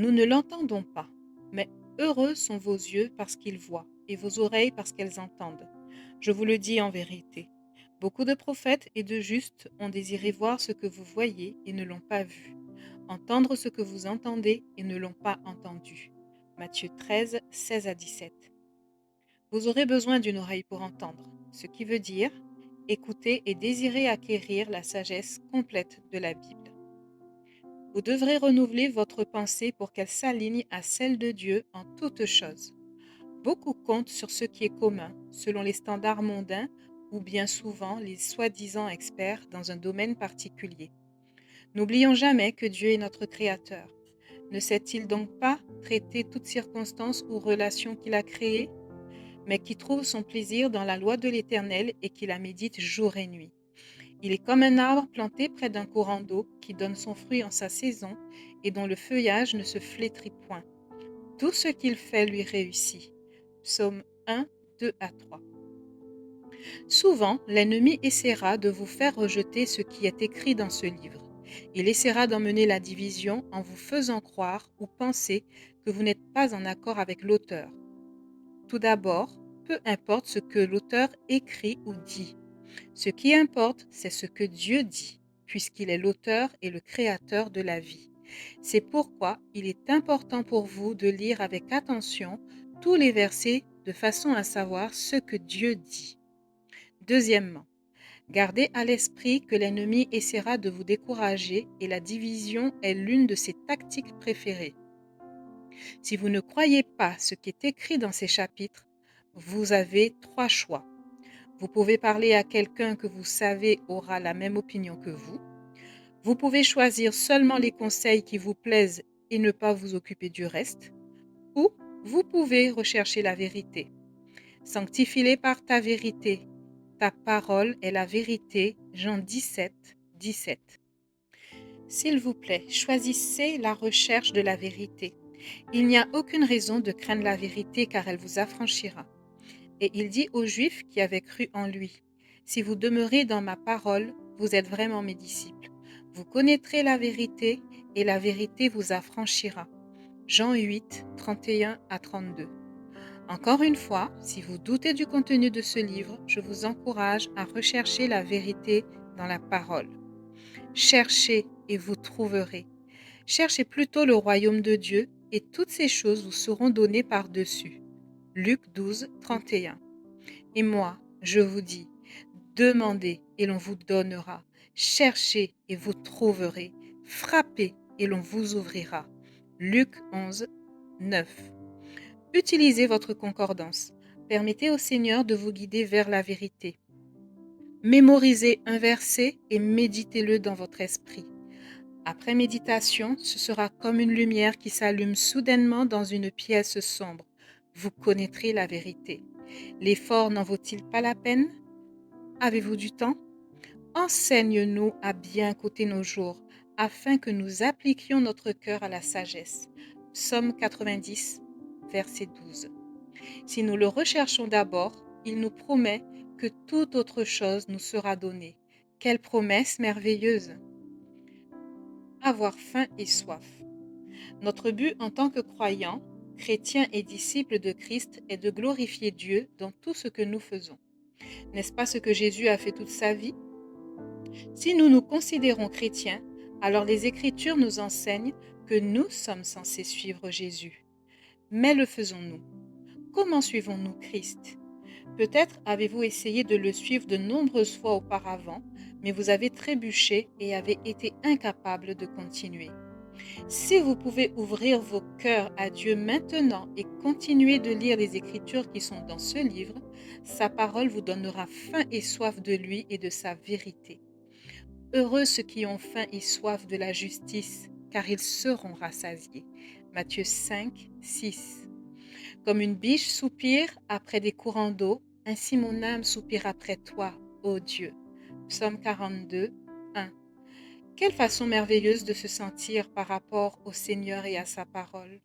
Nous ne l'entendons pas, mais heureux sont vos yeux parce qu'ils voient et vos oreilles parce qu'elles entendent. Je vous le dis en vérité. Beaucoup de prophètes et de justes ont désiré voir ce que vous voyez et ne l'ont pas vu, entendre ce que vous entendez et ne l'ont pas entendu. Matthieu 13, 16 à 17. Vous aurez besoin d'une oreille pour entendre, ce qui veut dire écouter et désirer acquérir la sagesse complète de la Bible. Vous devrez renouveler votre pensée pour qu'elle s'aligne à celle de Dieu en toutes choses. Beaucoup comptent sur ce qui est commun, selon les standards mondains ou bien souvent les soi-disant experts dans un domaine particulier. N'oublions jamais que Dieu est notre Créateur. Ne sait-il donc pas traiter toutes circonstances ou relations qu'il a créées, mais qui trouve son plaisir dans la loi de l'Éternel et qui la médite jour et nuit? Il est comme un arbre planté près d'un courant d'eau qui donne son fruit en sa saison et dont le feuillage ne se flétrit point. Tout ce qu'il fait lui réussit. Psaume 1, 2 à 3. Souvent, l'ennemi essaiera de vous faire rejeter ce qui est écrit dans ce livre. Il essaiera d'emmener la division en vous faisant croire ou penser que vous n'êtes pas en accord avec l'auteur. Tout d'abord, peu importe ce que l'auteur écrit ou dit. Ce qui importe, c'est ce que Dieu dit, puisqu'il est l'auteur et le créateur de la vie. C'est pourquoi il est important pour vous de lire avec attention tous les versets de façon à savoir ce que Dieu dit. Deuxièmement, gardez à l'esprit que l'ennemi essaiera de vous décourager et la division est l'une de ses tactiques préférées. Si vous ne croyez pas ce qui est écrit dans ces chapitres, vous avez trois choix. Vous pouvez parler à quelqu'un que vous savez aura la même opinion que vous. Vous pouvez choisir seulement les conseils qui vous plaisent et ne pas vous occuper du reste. Ou vous pouvez rechercher la vérité. Sanctifie-les par ta vérité. Ta parole est la vérité. Jean 17, 17. S'il vous plaît, choisissez la recherche de la vérité. Il n'y a aucune raison de craindre la vérité car elle vous affranchira. Et il dit aux Juifs qui avaient cru en lui, « Si vous demeurez dans ma parole, vous êtes vraiment mes disciples. Vous connaîtrez la vérité et la vérité vous affranchira. » Jean 8, 31 à 32. Encore une fois, si vous doutez du contenu de ce livre, je vous encourage à rechercher la vérité dans la parole. Cherchez et vous trouverez. Cherchez plutôt le royaume de Dieu et toutes ces choses vous seront données par-dessus. Luc 12, 31. Et moi, je vous dis, demandez et l'on vous donnera. Cherchez et vous trouverez. Frappez et l'on vous ouvrira. Luc 11, 9. Utilisez votre concordance. Permettez au Seigneur de vous guider vers la vérité. Mémorisez un verset et méditez-le dans votre esprit. Après méditation, ce sera comme une lumière qui s'allume soudainement dans une pièce sombre. Vous connaîtrez la vérité. L'effort n'en vaut-il pas la peine? Avez-vous du temps? Enseigne-nous à bien compter nos jours, afin que nous appliquions notre cœur à la sagesse. Psaume 90, verset 12. Si nous le recherchons d'abord, il nous promet que toute autre chose nous sera donnée. Quelle promesse merveilleuse! Avoir faim et soif. Notre but en tant que croyants, chrétiens et disciples de Christ est de glorifier Dieu dans tout ce que nous faisons. N'est-ce pas ce que Jésus a fait toute sa vie? Si nous nous considérons chrétiens, alors les Écritures nous enseignent que nous sommes censés suivre Jésus. Mais le faisons-nous? Comment suivons-nous Christ? Peut-être avez-vous essayé de le suivre de nombreuses fois auparavant, mais vous avez trébuché et avez été incapable de continuer. Si vous pouvez ouvrir vos cœurs à Dieu maintenant et continuer de lire les Écritures qui sont dans ce livre, sa parole vous donnera faim et soif de lui et de sa vérité. Heureux ceux qui ont faim et soif de la justice, car ils seront rassasiés. Matthieu 5, 6. Comme une biche soupire après des courants d'eau, ainsi mon âme soupire après toi, ô Dieu. Psaume 42, 1. Quelle façon merveilleuse de se sentir par rapport au Seigneur et à sa parole.